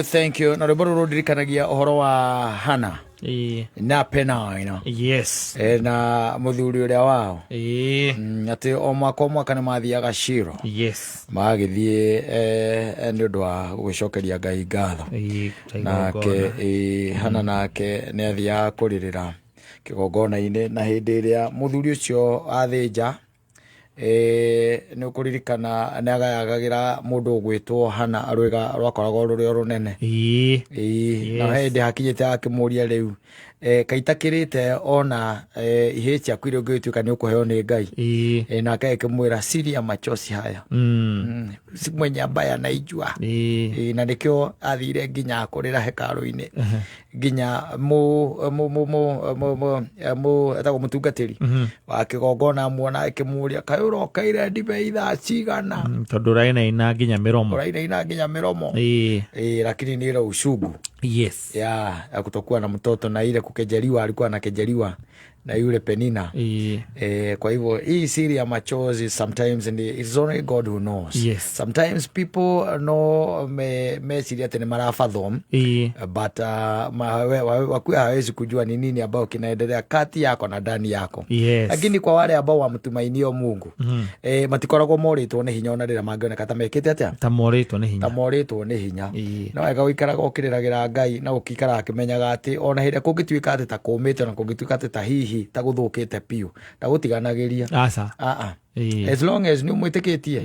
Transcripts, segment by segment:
Thank you. Na rwimbo ruru ndirikanagia uhoro wa Hana na Penina. Yes. Na muthuri uria wao. Ati o mwaka ni mathiaga Shiro. Yes. Magithie ni undu wa gucokeria Ngai ngatho. Nake Hana nake ni athia kuririra kigongona-ini na hindi iria muthuri ucio athinja ni ukuririkana ni agayagagira mundu ugwitwo Hana arwega rwakoragwo ruri runene na hindi hakinyite akimuria riu kaitakirite ona ihecia kwire ngituika ni ukuheo ni Ngai na akimwira siria machozi haya mwenye ambaya naijua na nikio athire nginya kurira hekaru-ini nginya atago mutungatiri wa kigongona muona akimuria kayuro kaire ndibe itha cigana tondu raina nginya miromo lakini ni ile usugu ya kutokuwa na mtoto na ile kukejeliwa, alikuwa anakejeliwa na yule Penina. Kwa hivyo hii siri ya machozi sometimes it's only God who knows. Sometimes people know message ati ni marafathom but wakuwa hawezi kujua ni nini ambao kinaendelea kati yako na ndani yako. Lakini kwa wale ambao wamtumainio Mungu matikoragwo moritwo ni hinya ona rira mangioneka ta mekite atia tamoritwo ni hinya na wega guikaraga ukiriragira Ngai na ukikara akimenyaga ati ona hinde kungituika ati ta kumite na kungituika ati ta hihi ta guthukite piu ta gutiganagiria as long as ni mwitikitie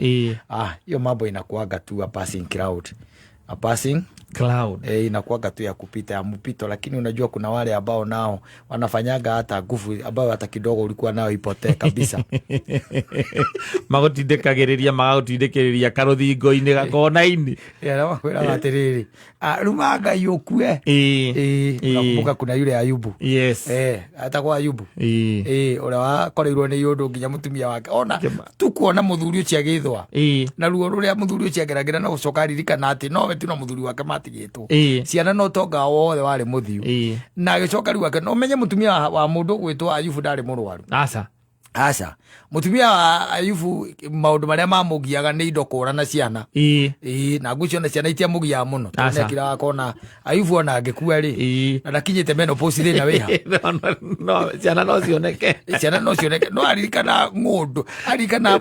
hiyo mambo inakuaga tu a passing cloud inakuaga tu ya kupita ya mpito, lakini unajua kuna wale ambao nao wanafanyaga hata nguvu ambao hata kidogo ulikuwa nao ipotee kabisa magotindekagiriria karuthingo-ini gakona-ini na makwira atiriri rumaga yokue nakumbuka kuna yule Ayubu atagwa Ayubu uria wakoreirwo ni yundu nginya mutumia wake ona tukuona muthuri ucio agithwa na ruo ruria muthuri ucio ageragira na gucoka ririkana ati no wetu no muthuri wake matigitwo ciana no tonga wothe wari muthiu na agicoka riu ake no menye mutumia wa mundu gwitwo Ayubu ndari murwaru aca mutumia wa Ayubu maundu maria mamugiaga ni indo kurana ciana na ngucio na ciana itia mugia muno nekira akona Ayubu ona angikua ri na ndakinyite menopause ri na wiha no ciana no cioneke no aririkana ngundu aririkana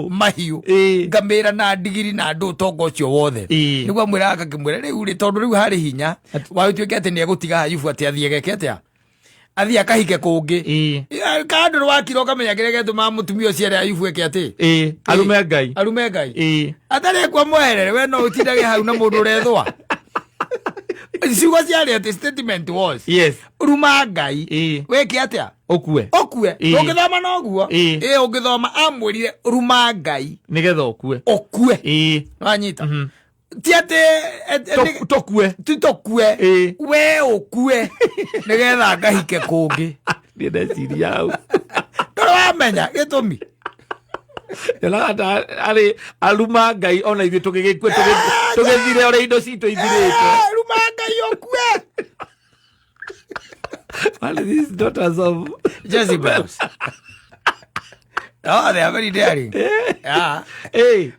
mahiu ngamira na ndigiri na ndu tongo ucio wothe niguo mwira akakimwira riu ri tondu riu hari hinya wa tuike ati ni egutiga Ayubu ati athiegeke atia athia kahike kungi kandu rwakiro kamenya kirege tuma mutumio ciere Ayubu eke ati arume Ngai atari kwa mwerere we no utindage hau na mundu urethwa ciugo ciari ati statement was ruma Ngai weke atia okue ungithoma noguo ungithoma amwirire ruma Ngai nigetha okue wanyita tiate tokue we okue nigetha ngahike kungi ndeciria hau toro wamenya gitumi ari aruma Ngai ona ithuĩ tũgĩthire ũrĩa indo citũ ithirĩte ruma Ngai okue these daughters of Jezebels they are very daring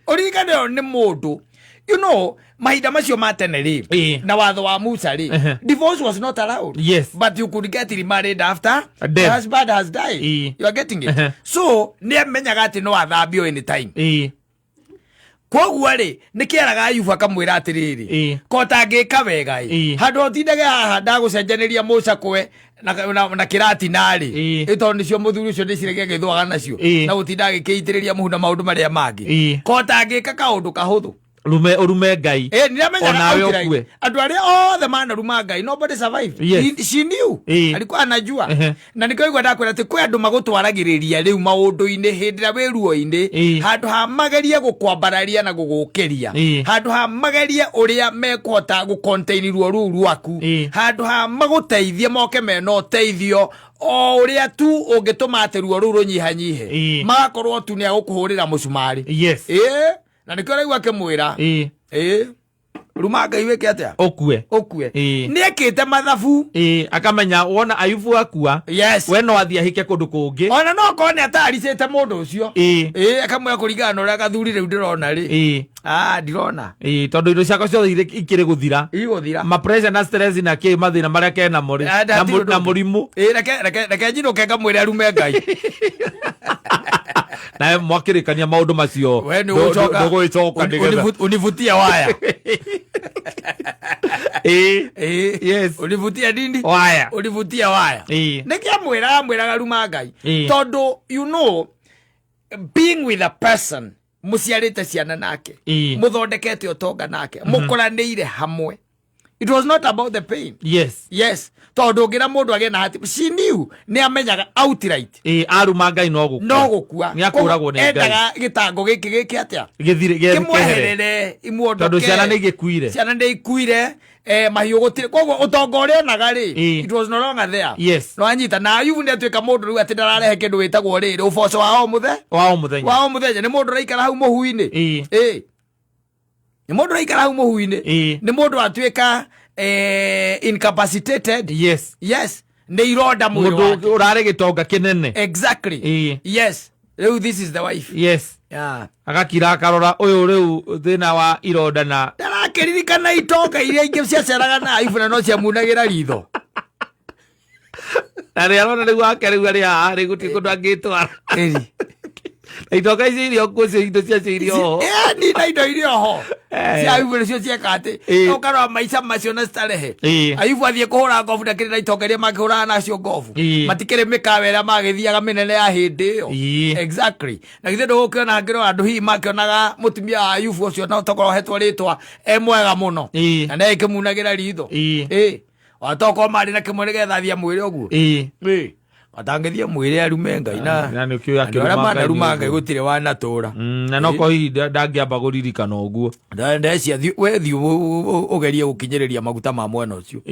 urigane ni mundu you know mahinda macio matene ri na watho wa Musa ri divorce was not allowed but you could get remarried after the husband has died you are getting it so ni amenyaga ati no athambio anytime koguo ri nikieraga Ayubu akamwira atiriri kota ngika wega handu otindage haha ndagucenjaniria Musa kwe na kirati nari ito nicio muthuri ucio ndicirege githwaga nacio na gutinda gikiitiriria muhuna maundu maria mangi kota ngika kaundu kahuthu urume Ngai onawe okue andu aria othe mana ruma Ngai nobody survive she knew alikuwa anajua na nikoigwa ndakwira ati kwe andu magutwaragiriria riu maundu-ini hindira wiruo-ini handu ha magerie gukwambararia na gugukiria handu ha magerie uria mekuhota gucontain ruo ruu rwaku handu ha maguteithie moke mena uteithio o uria tu ungituma ati ruo ruu runyihanyihe magakorwo tu ni agukuhurira mucumari na nikora igwa kemwira ruma Ngai weke atia okue ni ekite mathabu akamenya wona Ayubu akua we no athia hike kundu kungi ona no kone ataricete mundu ucio akamwe kuringana uria gathuri riu ndirona ri Ndirona. Tondu indo ciakwa ciothe ikire guthira. Iguthira. Ma pressure na stress na ke mathina maria kena mori. Na murimu. Reke njino kenga mwire arume Ngai. Na mwakirikania maundu macio. We ni ucoka univutia waya. Yes. Univutia nini? Waya. Univutia waya. Nekia mwira aruma Ngai. Tondu you know, being with a person, musiarite ciana nake, muthondekete utonga nake, mukoranire hamwe. It was not about the pain. Yes. Tondu ngira mundu agena hati, she knew, ni amenyaga outright. Aruma Ngai no gukua. Ni akuragwo ni Ngai. Endaga gitango giki atia. Kimweherere imuondoke. Tondu ciana ni gikuire. Ciana ni ikuire. Mahiu gutire koguo utonga uria onaga ri, it was no longer there. No anyita na Ayubu ni atuika mundu riu ati ndararehe kindu witagwo riri uboco wa o muthenya ni mundu raikara hau muhui-ini. Ni mundu raikara hau muhui-ini. Ni mundu atuika incapacitated. Yes. Ni ironda mwiri wake. Mundu urare gitonga kinene. Exactly. Yes. Riu this is the wife. Agakira akarora uyu riu thina wa ironda na ndarakĩririkana itonga iria ingĩ ciaceraga na Ayubu na no ciamunagira ritho. Na riarona riu ake riu ari guti kundu angitwara. Itonga ici irio kucio indo ciacio irio. Ni na indo irio ho. Cia Ayubu nicio cieka ati. Ukarora maica macio na starehe. Ayubu athie kuhura ngobu na kiri na itonga iria makihura nacio ngobu. Matikire mikawa iria magithiaga minene ya hindi iyo. Exactly. Na githe ndugukiona ngiro andu hihi makionaga mutumia wa Ayubu ucio na utokoro hetwo ritwa mwega muno. Na nae kimunagira ritho. Watoko mari na kimwe nigethathia mwiri oguo. Atangithia mwire arume Ngai na nikio yakiruma Ngai aruma Ngai gutire wanatura na noko hi ndangiamba guririkana uguo ndecia we thiu ugerie gukinyiriria maguta ma mwena ucio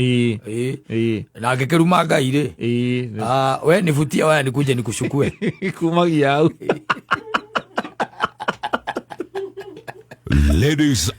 na angikiruma Ngai ri we nivutia waya nikuje nikushukue kumagia au. Ladies